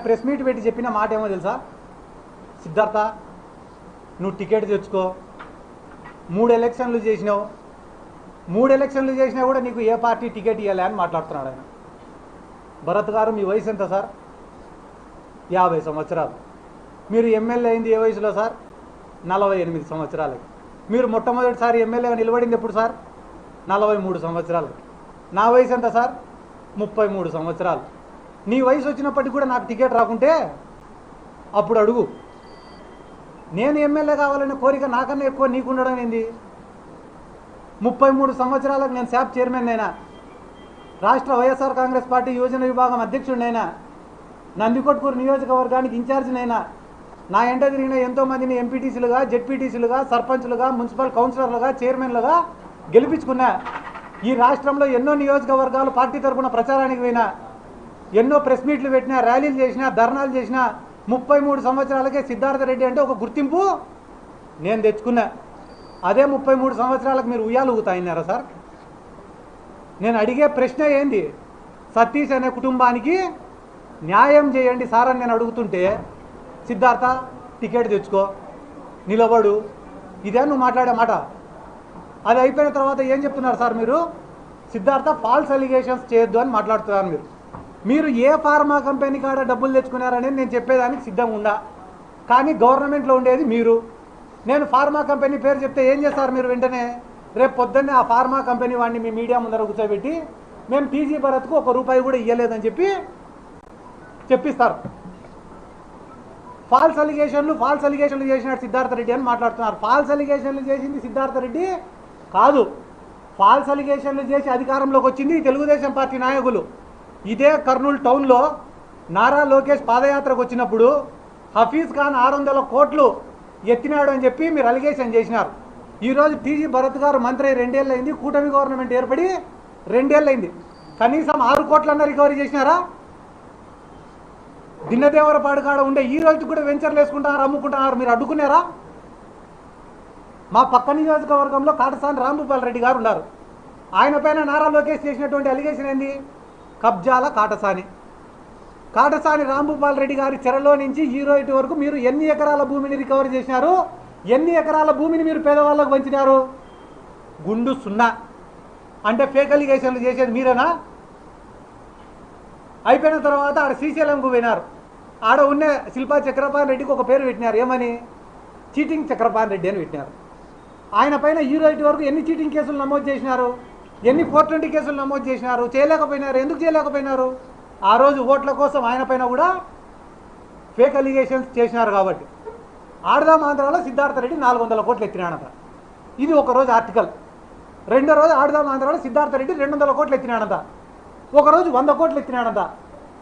Press meet పెట్టి చెప్పిన మాట ఏమో తెలుసా? సిద్ధార్థ, నువ్వు టికెట్ తెచ్చుకో, 3 ఎలక్షన్లు చేసినావు, 3 ఎలక్షన్లు చేసినా కూడా నీకు ఏ పార్టీ టికెట్ ఇవ్వాలి అని మాట్లాడుతున్నాడు ఆయన. భరత్ గారు, మీ వయసు ఎంత సార్? 50 సంవత్సరాలు. మీరు ఎమ్మెల్యే అయింది ఏ వయసులో సార్? 48 సంవత్సరాలకి. మీరు మొట్టమొదటిసారి ఎమ్మెల్యేగా నిలబడింది ఎప్పుడు సార్? 43 సంవత్సరాలకి. నా వయసు ఎంత సార్? 33 సంవత్సరాలు. నీ వయసు వచ్చినప్పటికీ కూడా నాకు టికెట్ రాకుంటే అప్పుడు అడుగు. నేను ఎమ్మెల్యే కావాలనే కోరిక నాకన్నా ఎక్కువ నీకు ఉండడం ఏంది? 33 సంవత్సరాలకు నేను శాప్ చైర్మన్ అయినా, రాష్ట్ర వైఎస్ఆర్ కాంగ్రెస్ పార్టీ యువజన విభాగం అధ్యక్షుడినైనా, నందికొట్కూరు నియోజకవర్గానికి ఇన్ఛార్జినైనా, నా ఎంట తిరిగిన ఎంతోమందిని ఎంపీటీసీలుగా, జెడ్పీటీసీలుగా, సర్పంచులుగా, మున్సిపల్ కౌన్సిలర్లుగా, చైర్మన్లుగా గెలిపించుకున్నా. ఈ రాష్ట్రంలో ఎన్నో నియోజకవర్గాలు పార్టీ తరఫున ప్రచారానికి పోయినా, ఎన్నో ప్రెస్ మీట్లు పెట్టినా, ర్యాలీలు చేసినా, ధర్నాలు చేసినా. 33 సంవత్సరాలకే సిద్ధార్థ రెడ్డి అంటే ఒక గుర్తింపు నేను తెచ్చుకున్నా. అదే 33 సంవత్సరాలకు మీరు ఉయ్యాలు ఊగుతాయినారా సార్? నేను అడిగే ప్రశ్న ఏంది? సతీష్ అనే కుటుంబానికి న్యాయం చేయండి సార్ అని నేను అడుగుతుంటే, సిద్ధార్థ టికెట్ తెచ్చుకో, నిలబడు, ఇదే నువ్వు మాట్లాడే మాట. అది అయిపోయిన తర్వాత ఏం చెప్తున్నారు సార్ మీరు? సిద్ధార్థ ఫాల్స్ అలిగేషన్స్ చేయొద్దు అని మాట్లాడుతున్నారు. మీరు ఏ ఫార్మా కంపెనీ కాడ డబ్బులు తెచ్చుకున్నారనేది నేను చెప్పేదానికి సిద్ధంగా ఉండా, కానీ గవర్నమెంట్లో ఉండేది మీరు. నేను ఫార్మా కంపెనీ పేరు చెప్తే ఏం చేస్తారు మీరు? వెంటనే రేపు పొద్దున్నే ఆ ఫార్మా కంపెనీ వాడిని మీ మీడియా ముందర కూర్చోబెట్టి మేము టీజీ భరత్కు ₹1 కూడా ఇవ్వలేదని చెప్పిస్తారు. ఫాల్స్ అలిగేషన్లు చేసినాడు సిద్ధార్థ రెడ్డి అని మాట్లాడుతున్నారు. ఫాల్స్ అలిగేషన్లు చేసింది సిద్ధార్థ రెడ్డి కాదు. ఫాల్స్ అలిగేషన్లు చేసి అధికారంలోకి వచ్చింది తెలుగుదేశం పార్టీ నాయకులు. ఇదే కర్నూలు టౌన్లో నారా లోకేష్ పాదయాత్రకు వచ్చినప్పుడు హఫీజ్ ఖాన్ 600 కోట్లు ఎత్తినాడు అని చెప్పి మీరు అలిగేషన్ చేసినారు. ఈరోజు టీజీ భరత్ గారు మంత్రి 2 ఏళ్ళు అయింది, కూటమి గవర్నమెంట్ ఏర్పడి 2 ఏళ్ళు అయింది. కనీసం 6 కోట్లన్నా రికవరీ చేసినారా? దిన్నదేవరపాడు కాడ ఉండే ఈ రోజు కూడా వెంచర్లు వేసుకుంటున్నారు, అమ్ముకుంటున్నారు. మీరు అడ్డుకున్నారా? మా పక్క నియోజకవర్గంలో కాటసాని రాంభూపాల్ రెడ్డి గారు ఉన్నారు. ఆయన పైన నారా లోకేష్ చేసినటువంటి అలిగేషన్ ఏంది? కబ్జాల కాటసాని రాంభూపాల్ రెడ్డి గారి చెరలో నుంచి ఈ రోజు వరకు మీరు ఎన్ని ఎకరాల భూమిని రికవరీ చేసినారు? ఎన్ని ఎకరాల భూమిని మీరు పేదవాళ్ళకు పంచినారు? గుండు 0. అంటే ఫేక్ అలిగేషన్లు చేసేది మీరేనా? అయిపోయిన తర్వాత ఆడ శ్రీశైలంకు పోయినారు. ఆడ ఉన్న శిల్పా చక్రపాణి రెడ్డికి ఒక పేరు పెట్టినారు. ఏమని? చీటింగ్ చక్రపాణి రెడ్డి అని పెట్టినారు. ఆయన పైన ఈ రోజు వరకు ఎన్ని చీటింగ్ కేసులు నమోదు చేసినారు? ఎన్ని 420 కేసులు నమోదు చేసినారు? చేయలేకపోయినారు. ఎందుకు చేయలేకపోయినారు? ఆ రోజు ఓట్ల కోసం ఆయన పైన కూడా ఫేక్ అలిగేషన్స్ చేసినారు కాబట్టి. ఆడదాం ఆంధ్రాలో సిద్ధార్థ రెడ్డి 400 కోట్లు ఎత్తినాడంట. ఇది ఒకరోజు ఆర్టికల్. రెండో రోజు ఆడదాం ఆంధ్రాలో సిద్ధార్థ రెడ్డి 200 కోట్లు ఎత్తినాడంట. ఒకరోజు 100 కోట్లు ఎత్తినాడంట.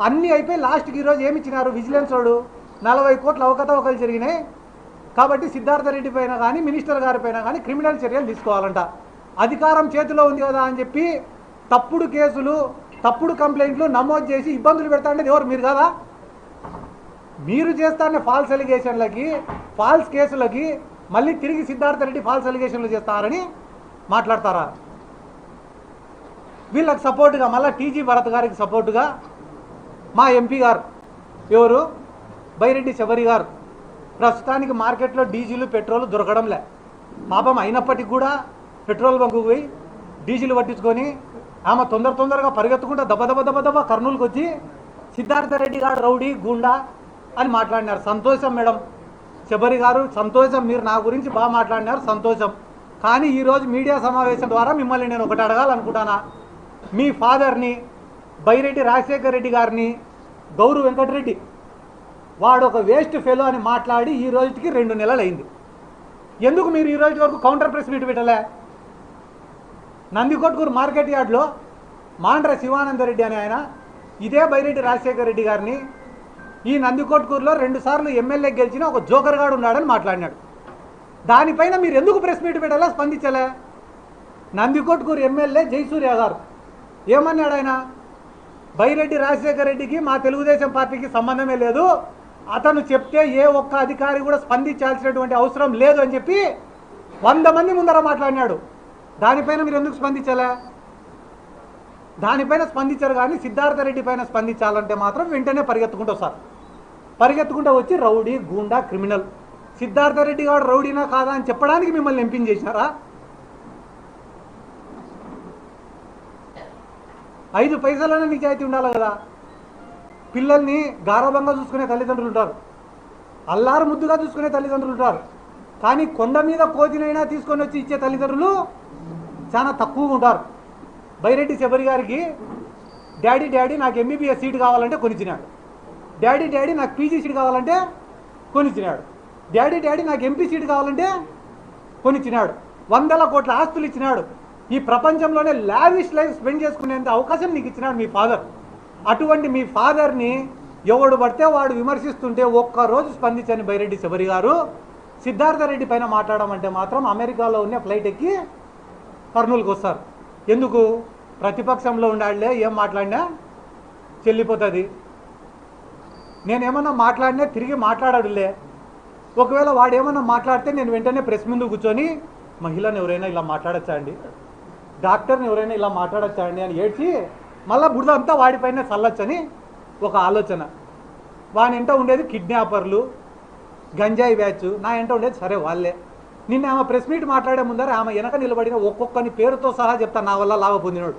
అన్నీ అయిపోయి లాస్ట్కి ఈరోజు ఏమి ఇచ్చినారు? విజిలెన్స్ వాడు 40 కోట్ల అవకతవకలు జరిగినాయి కాబట్టి సిద్ధార్థ రెడ్డి పైన కానీ మినిస్టర్ గారి పైన కానీ క్రిమినల్ చర్యలు తీసుకోవాలంట. అధికారం చేతిలో ఉంది కదా అని చెప్పి తప్పుడు కేసులు, తప్పుడు కంప్లైంట్లు నమోదు చేసి ఇబ్బందులు పెడతా అంటే ఎవరు? మీరు కదా. మీరు చేస్తానే ఫాల్స్ అలిగేషన్లకి, ఫాల్స్ కేసులకి మళ్ళీ తిరిగి సిద్ధార్థ రెడ్డి ఫాల్స్ అలిగేషన్లు చేస్తారని మాట్లాడతారా? వీళ్ళకి సపోర్టుగా మళ్ళీ టీజీ భరత్ గారికి సపోర్టుగా మా ఎంపీ గారు ఎవరు? బైరెడ్డి శబరి గారు. ప్రస్తుతానికి మార్కెట్లో డీజిల్, పెట్రోల్ దొరకడంలే. పాపం అయినప్పటికీ కూడా పెట్రోల్ బంకుకు పోయి డీజిల్ పట్టించుకొని ఆమె తొందరగా పరిగెత్తుకుంటూ దెబ్బ కర్నూలుకి వచ్చి సిద్ధార్థ రెడ్డి గారు రౌడీ, గుండా అని మాట్లాడినారు. సంతోషం మేడం శబరి గారు, సంతోషం. మీరు నా గురించి బాగా మాట్లాడినారు, సంతోషం. కానీ ఈరోజు మీడియా సమావేశం ద్వారా మిమ్మల్ని నేను ఒకటి అడగాలనుకుంటానా. మీ ఫాదర్ని బైరెడ్డి రాజశేఖర్ రెడ్డి గారిని గౌరు వెంకటరెడ్డి వాడు ఒక వేస్ట్ ఫెలో అని మాట్లాడి ఈ రోజుకి 2 నెలలు అయింది. ఎందుకు మీరు ఈ రోజు వరకు కౌంటర్ ప్రెస్ మీట్ పెట్టలే? నందికొట్కూరు మార్కెట్ యార్డ్లో మాండ్ర శివానందరెడ్డి అని ఆయన ఇదే బైరెడ్డి రాజశేఖర్ రెడ్డి గారిని ఈ నందికొట్కూరులో 2 సార్లు ఎమ్మెల్యే గెలిచిన ఒక జోకర్ గాడు ఉన్నాడని మాట్లాడినాడు. దానిపైన మీరు ఎందుకు ప్రెస్ మీట్ పెట్టాలా? స్పందించలే. నందికొట్కూరు ఎమ్మెల్యే జయసూర్య గారు ఏమన్నాడు? ఆయన బైరెడ్డి రాజశేఖర్ రెడ్డికి మా తెలుగుదేశం పార్టీకి సంబంధమే లేదు, అతను చెప్తే ఏ ఒక్క అధికారి కూడా స్పందించాల్సినటువంటి అవసరం లేదు అని చెప్పి 100 మంది ముందర మాట్లాడినాడు. దానిపైన మీరు ఎందుకు స్పందించలే? దానిపైన స్పందించారు కానీ సిద్ధార్థ రెడ్డి పైన స్పందించాలంటే మాత్రం వెంటనే పరిగెత్తుకుంటూ వస్తారు. పరిగెత్తుకుంటూ వచ్చి రౌడీ గూండా క్రిమినల్ సిద్ధార్థ రెడ్డి గారు రౌడీనా కాదా అని చెప్పడానికి మిమ్మల్ని ఎంపించేసినారా? 5 పైసలైనా నిజాయితీ ఉండాలి కదా. పిల్లల్ని గారభంగా చూసుకునే తల్లిదండ్రులు ఉంటారు, అల్లారు ముద్దుగా చూసుకునే తల్లిదండ్రులు ఉంటారు. కానీ కొండ మీద కోతినైనా తీసుకొని వచ్చి ఇచ్చే తల్లిదండ్రులు చాలా తక్కువగా ఉంటారు. బైరెడ్డి శబరి గారికి డాడీ నాకు ఎంబీబీఎస్ సీట్ కావాలంటే కొనిచ్చినాడు. డాడీ నాకు పీజీ సీట్ కావాలంటే కొనిచ్చినాడు. డాడీ నాకు ఎంపీ సీట్ కావాలంటే కొనిచ్చినాడు. 100 కోట్ల ఆస్తులు ఇచ్చినాడు. ఈ ప్రపంచంలోనే లావిష్ లైఫ్ స్పెండ్ చేసుకునేంత అవకాశం నీకు ఇచ్చినాడు మీ ఫాదర్. అటువంటి మీ ఫాదర్ని ఎవడు పడితే వాడు విమర్శిస్తుంటే ఒక్కరోజు స్పందించని బైరెడ్డి శబరి గారు సిద్ధార్థ రెడ్డి పైన మాట్లాడమంటే మాత్రం అమెరికాలో ఉన్న ఫ్లైట్ ఎక్కి కర్నూలుకి వస్తారు. ఎందుకు? ప్రతిపక్షంలో ఉండాలే, ఏం మాట్లాడినా చెల్లిపోతుంది. నేనేమన్నా మాట్లాడినా తిరిగి మాట్లాడాడులే. ఒకవేళ వాడు ఏమన్నా మాట్లాడితే నేను వెంటనే ప్రెస్ ముందు కూర్చొని మహిళను ఎవరైనా ఇలా మాట్లాడచ్చా అండి, డాక్టర్ని ఎవరైనా ఇలా మాట్లాడచ్చా అండి అని ఏడ్చి మళ్ళీ బురద అంతా వాడిపైన చల్లొచ్చని ఒక ఆలోచన. వాని ఎంట ఉండేది కిడ్నాపర్లు, గంజాయి బ్యాచ్. నా ఎంట ఉండేది సరే వాళ్ళే. నిన్న ఆమె ప్రెస్ మీట్ మాట్లాడే ముందర ఆమె వెనక నిలబడిన ఒక్కొక్కని పేరుతో సహా చెప్తాను, నా వల్ల లాభ పొందినాడు.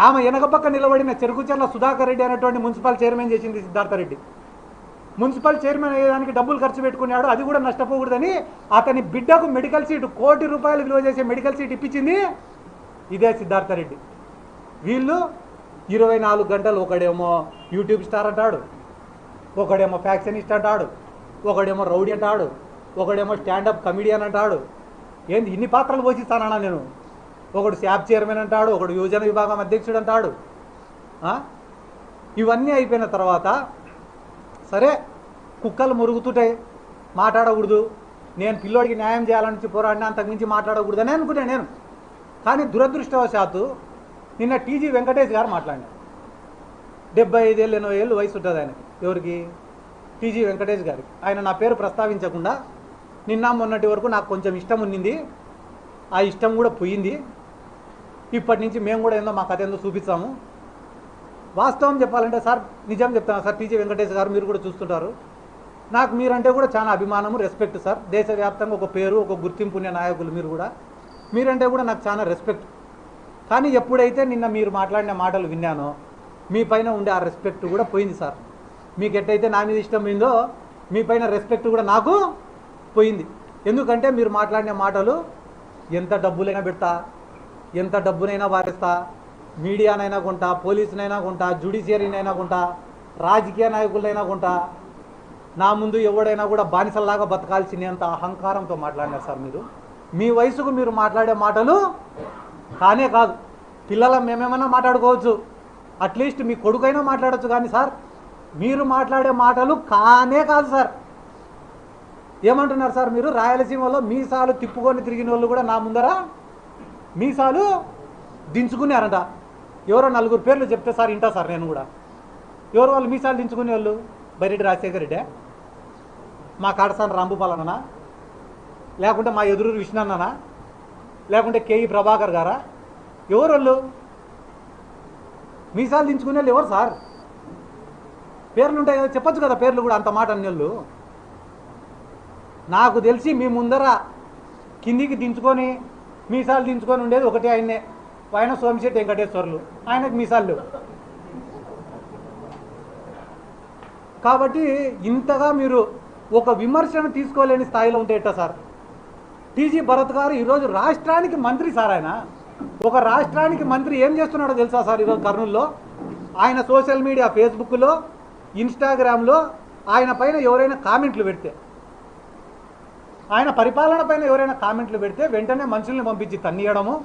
ఆమె వెనక పక్క నిలబడిన చెరుకుచెర్ల సుధాకర్ రెడ్డి అనేటువంటి మున్సిపల్ చైర్మన్ చేసింది సిద్ధార్థ రెడ్డి. మున్సిపల్ చైర్మన్ అయ్యేదానికి డబ్బులు ఖర్చు పెట్టుకున్నాడు, అది కూడా నష్టపోకూడదని అతని బిడ్డకు మెడికల్ సీటు ₹1 కోటి విలువ చేసే మెడికల్ సీట్ ఇప్పించింది ఇదే సిద్ధార్థ రెడ్డి. వీళ్ళు 24 గంటలు ఒకడేమో యూట్యూబ్ స్టార్ అంటాడు, ఒకడేమో ఫ్యాక్షనిస్ట్ అంటాడు, ఒకడేమో రౌడీ అంటాడు, ఒకడేమో స్టాండప్ కమిడియన్ అంటాడు. ఏంది ఇన్ని పాత్రలు పోషిస్తానన్నా నేను? ఒకడు శాప్ చైర్మన్ అంటాడు, ఒకడు యోజన విభాగం అధ్యక్షుడు అంటాడు. ఇవన్నీ అయిపోయిన తర్వాత సరే కుక్కలు మురుగుతుంటాయి, మాట్లాడకూడదు, నేను పిల్లోడికి న్యాయం చేయాలని పోరాడినా, అంతకుమించి మాట్లాడకూడదని అనుకున్నాను నేను. కానీ దురదృష్టవశాత్తు నిన్న టీజీ వెంకటేష్ గారు మాట్లాడినారు. 75 ఏళ్ళు 80 ఏళ్ళు వయసు ఉంటుంది ఆయనకి. ఎవరికి? టీజీ వెంకటేష్ గారికి. ఆయన నా పేరు ప్రస్తావించకుండా నిన్న మొన్నటి వరకు నాకు కొంచెం ఇష్టం ఉన్నింది, ఆ ఇష్టం కూడా పోయింది. ఇప్పటి నుంచి మేము కూడా ఏందో మా కథ ఏందో చూపిస్తాము. వాస్తవం చెప్పాలంటే సార్, నిజం చెప్తాను సార్, టీజీ వెంకటేష్ గారు మీరు కూడా చూస్తుంటారు, నాకు మీరంటే కూడా చాలా అభిమానము, రెస్పెక్ట్ సార్. దేశవ్యాప్తంగా ఒక పేరు, ఒక గుర్తింపు ఉన్న నాయకులు మీరు కూడా. మీరంటే కూడా నాకు చాలా రెస్పెక్ట్. కానీ ఎప్పుడైతే నిన్న మీరు మాట్లాడిన మాటలు విన్నానో మీ పైన ఉండే ఆ రెస్పెక్ట్ కూడా పోయింది సార్. మీకు ఎట్టయితే నా మీద ఇష్టం పోయిందో మీ పైన రెస్పెక్ట్ కూడా నాకు పోయింది. ఎందుకంటే మీరు మాట్లాడిన మాటలు ఎంత డబ్బులైనా పెడతా, ఎంత డబ్బునైనా వారిస్తా, మీడియానైనా కొంటా, పోలీసునైనా కొంటా, జ్యుడిషియరీనైనా కొంటా, రాజకీయ నాయకులైనా కొంటా, నా ముందు ఎవడైనా కూడా బానిసల్లాగా బతకాల్సినంత అహంకారంతో మాట్లాడినారు సార్ మీరు. మీ వయసుకు మీరు మాట్లాడే మాటలు కానే కాదు. పిల్లల మేమేమన్నా మాట్లాడుకోవచ్చు, అట్లీస్ట్ మీ కొడుకైనా మాట్లాడచ్చు, కానీ సార్ మీరు మాట్లాడే మాటలు కానే కాదు సార్. ఏమంటున్నారు సార్ మీరు? రాయలసీమలో మీసాలు తిప్పుకొని తిరిగిన వాళ్ళు కూడా నా ముందర మీసాలు దించుకున్నారంట. ఎవరో 4 పేర్లు చెప్తే సార్ ఇంటా సార్ నేను కూడా. ఎవరు వాళ్ళు మీసాలు దించుకునే వాళ్ళు? బైరెడ్డి రాజశేఖర రెడ్డి, మా కాడసాని రాంభూపాలన్నా, లేకుంటే మా ఎదురూరు విష్ణన్ననా, లేకుంటే కేఈ ప్రభాకర్ గారా? ఎవరు వాళ్ళు మీసాలు దించుకునే వాళ్ళు? ఎవరు సార్? పేర్లు ఉంటాయి కదా, చెప్పచ్చు కదా పేర్లు కూడా. అంత మాట అన్ని వాళ్ళు నాకు తెలిసి మీ ముందర కిందికి దించుకొని మీసాలు దించుకొని ఉండేది ఒకటే ఆయన్నే, ఆయన సోమిశెట్టి వెంకటేశ్వర్లు. ఆయనకు మీసాలు లేవు. కాబట్టి ఇంతగా మీరు ఒక విమర్శను తీసుకోలేని స్థాయిలో ఉంటే ఎట్టా సార్? టీజీ భరత్ గారు ఈరోజు రాష్ట్రానికి మంత్రి సార్. ఆయన ఒక రాష్ట్రానికి మంత్రి ఏం చేస్తున్నాడో తెలుసా సార్? ఈరోజు కర్నూలులో ఆయన సోషల్ మీడియా, ఫేస్బుక్లో, ఇన్స్టాగ్రామ్లో ఆయన పైన ఎవరైనా కామెంట్లు పెడితే, ఆయన పరిపాలన పైన ఎవరైనా కామెంట్లు పెడితే వెంటనే మనుషుల్ని పంపించి తన్నియడము,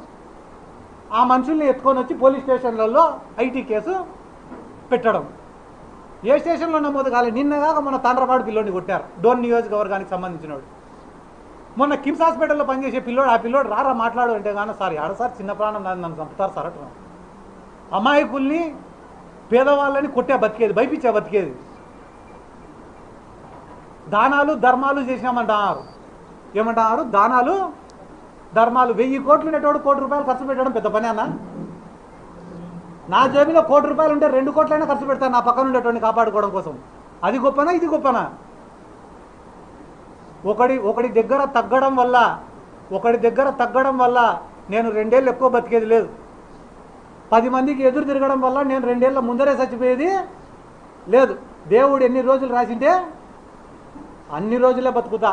ఆ మనుషుల్ని ఎత్తుకొని వచ్చి పోలీస్ స్టేషన్లలో ఐటీ కేసు పెట్టడం. ఏ స్టేషన్లో నమోదు కాలేదు. నిన్నగాక మన తాండ్రపాడు పిల్లోడిని కొట్టారు, డోన్ నియోజకవర్గానికి సంబంధించినోడు. మొన్న కిమ్స్ హాస్పిటల్లో పనిచేసే పిల్లోడు, ఆ పిల్లోడు రారా మాట్లాడు అంటే కానీ సార్ ఆడ సార్ చిన్న ప్రాణం నన్ను చంపుతారు సార్ అంటున్నాను. అమాయకుల్ని, పేదవాళ్ళని కొట్టే బతికేది, భయపించే బతికేది. దానాలు ధర్మాలు చేసినామంటున్నారు. ఏమంటున్నారు? దానాలు ధర్మాలు. 1000 కోట్లు ఉండేటోడు ₹1 కోటి ఖర్చు పెట్టడం పెద్ద పని అన్న? నా జేబులో ₹1 కోటి ఉంటే 2 కోట్లైనా ఖర్చు పెడతాను నా పక్కన ఉండేటోడిని కాపాడుకోవడం కోసం. అది గొప్పనా ఇది గొప్పనా? ఒకడి దగ్గర తగ్గడం వల్ల నేను 2 ఏళ్ళు ఎక్కువ బతికేది లేదు. 10 మందికి ఎదురు తిరగడం వల్ల నేను 2 ఏళ్ళ ముందరే చచ్చిపోయేది లేదు. దేవుడు ఎన్ని రోజులు రాసింటే అన్ని రోజులే బతుకుతా.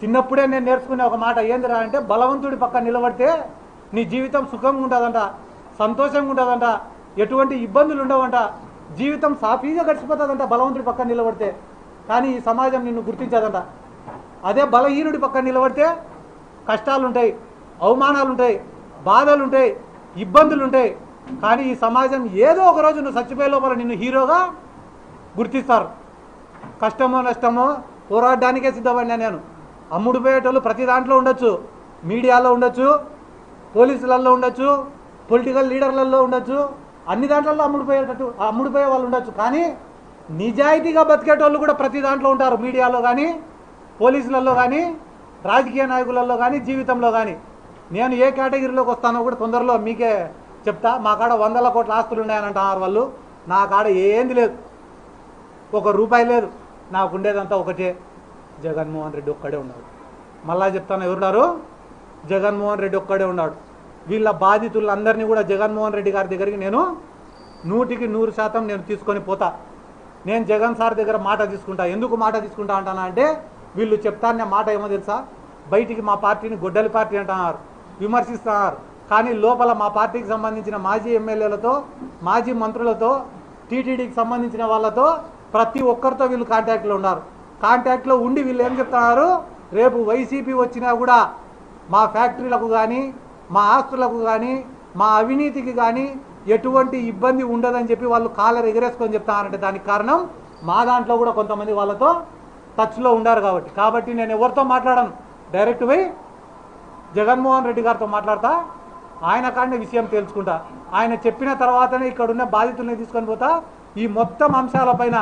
చిన్నప్పుడే నేను నేర్చుకునే ఒక మాట ఏందిరా అంటే, బలవంతుడి పక్క నిలబడితే నీ జీవితం సుఖంగా ఉంటుందంట, సంతోషంగా ఉంటుందంట, ఎటువంటి ఇబ్బందులు ఉండవంట, జీవితం సాఫీగా గడిచిపోతుందంట బలవంతుడి పక్క నిలబడితే. కానీ ఈ సమాజం నిన్ను గుర్తించదంట. అదే బలహీనుడి పక్క నిలబడితే కష్టాలు ఉంటాయి, అవమానాలు ఉంటాయి, బాధలు ఉంటాయి, ఇబ్బందులు ఉంటాయి. కానీ ఈ సమాజం ఏదో ఒక రోజు నువ్వు చచ్చిపోయే లోపల నిన్ను హీరోగా గుర్తిస్తారు. కష్టమో నష్టమో పోరాడడానికే సిద్ధపడినా నేను. అమ్ముడు పోయేటోళ్ళు ప్రతి దాంట్లో ఉండొచ్చు, మీడియాలో ఉండొచ్చు, పోలీసులలో ఉండొచ్చు, పొలిటికల్ లీడర్లలో ఉండొచ్చు, అన్ని దాంట్లో అమ్ముడుపోయే వాళ్ళు ఉండొచ్చు. కానీ నిజాయితీగా బతికేటోళ్ళు కూడా ప్రతి దాంట్లో ఉంటారు, మీడియాలో కానీ, పోలీసులలో కానీ, రాజకీయ నాయకులలో కానీ, జీవితంలో కానీ. నేను ఏ కేటగిరీలోకి వస్తానో కూడా తొందరలో మీకే చెప్తా. మా కాడ 100 కోట్ల ఆస్తులు ఉన్నాయని అంటున్నారు వాళ్ళు. నా కాడ ఏంది లేదు, 1 రూపాయి లేదు. నాకు ఉండేదంతా ఒకటే, జగన్మోహన్ రెడ్డి ఒక్కడే ఉన్నాడు. మళ్ళా చెప్తాను, ఎవరున్నారు? జగన్మోహన్ రెడ్డి ఒక్కడే ఉన్నాడు. వీళ్ళ బాధితులందరినీ కూడా జగన్మోహన్ రెడ్డి గారి దగ్గరికి నేను 100కి 100% నేను తీసుకొని పోతా. నేను జగన్ సార్ దగ్గర మాట తీసుకుంటా. ఎందుకు మాట తీసుకుంటా అంటానా అంటే, వీళ్ళు చెప్తానే మాట ఏమో తెలుసా, బయటికి మా పార్టీని గొడ్డలి పార్టీ అంటున్నారు, విమర్శిస్తున్నారు. కానీ లోపల మా పార్టీకి సంబంధించిన మాజీ ఎమ్మెల్యేలతో, మాజీ మంత్రులతో, టీటీడీకి సంబంధించిన వాళ్ళతో, ప్రతి ఒక్కరితో వీళ్ళు కాంటాక్ట్లో ఉన్నారు. కాంటాక్ట్లో ఉండి వీళ్ళు ఏం చెప్తున్నారు, రేపు వైసీపీ వచ్చినా కూడా మా ఫ్యాక్టరీలకు కానీ, మా ఆస్తులకు కానీ, మా అవినీతికి కానీ ఎటువంటి ఇబ్బంది ఉండదని చెప్పి వాళ్ళు కాలర్ ఎగరేసుకొని చెప్తున్నారంటే దానికి కారణం మా దాంట్లో కూడా కొంతమంది వాళ్ళతో టచ్లో ఉండారు కాబట్టి నేను ఎవరితో మాట్లాడను, డైరెక్ట్ పోయి జగన్మోహన్ రెడ్డి గారితో మాట్లాడతా. ఆయన కాడనే విషయం తెలుసుకుంటా. ఆయన చెప్పిన తర్వాతనే ఇక్కడున్న బాధితుల్ని తీసుకొని పోతా. ఈ మొత్తం అంశాలపైన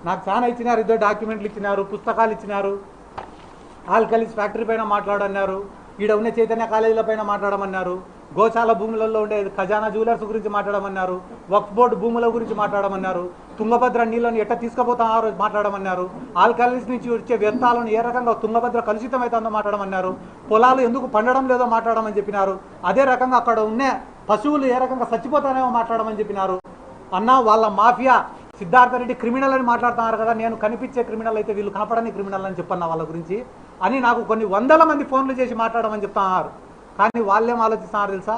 నాకు చాలా ఇచ్చినారు, 2 డాక్యుమెంట్లు ఇచ్చినారు, పుస్తకాలు ఇచ్చినారు. ఆల్కలీస్ ఫ్యాక్టరీ పైన మాట్లాడన్నారు, ఈడ ఉన్న చైతన్య కాలేజీల పైన మాట్లాడమన్నారు, గోశాల భూములలో ఉండే ఖజానా జ్యువెలర్స్ గురించి మాట్లాడమన్నారు, వక్ఫ్ బోర్డు భూముల గురించి మాట్లాడమన్నారు, తుంగభద్ర నీళ్ళను ఎట్ట తీసుకుపోతారో మాట్లాడమన్నారు, ఆల్కలీస్ నుంచి వచ్చే వ్యర్థాలను ఏ రకంగా తుంగభద్ర కలుషితం అవుతుందో మాట్లాడమన్నారు, పొలాలు ఎందుకు పండడం లేదో మాట్లాడమని చెప్పినారు. అదే రకంగా అక్కడ ఉన్న పశువులు ఏ రకంగా చచ్చిపోతానేమో మాట్లాడమని చెప్పినారు. అన్న వాళ్ళ మాఫియా సిద్ధార్థ రెడ్డి క్రిమినల్ అని మాట్లాడుతున్నారు కదా, నేను కనిపించే క్రిమినల్ అయితే వీళ్ళు కనపడని క్రిమినల్ అని చెప్పన్న వాళ్ళ గురించి అని నాకు కొన్ని 100 మంది ఫోన్లు చేసి మాట్లాడమని చెప్తున్నారు. కానీ వాళ్ళేం ఆలోచిస్తున్నారు తెలుసా,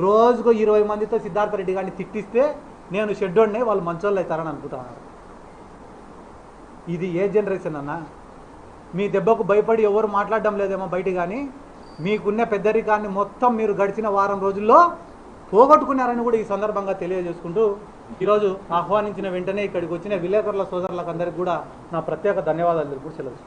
రోజుకు 20 మందితో సిద్ధార్థ రెడ్డి గారిని తిట్టిస్తే నేను షెడ్యూల్ని వాళ్ళు మంచోళ్ళు అవుతారని అనుకుంటున్నారు. ఇది ఏ జనరేషన్ అన్న? మీ దెబ్బకు భయపడి ఎవరు మాట్లాడడం లేదేమో బయట, కానీ మీకున్న పెద్దరికాన్ని మొత్తం మీరు గడిచిన వారం రోజుల్లో పోగొట్టుకున్నారని కూడా ఈ సందర్భంగా తెలియజేసుకుంటూ, ఈరోజు ఆహ్వానించిన వెంటనే ఇక్కడికి వచ్చిన విలేకరుల సోదరులకు అందరికీ కూడా నా ప్రత్యేక ధన్యవాదాలు తెలుపుతూ సెలవు.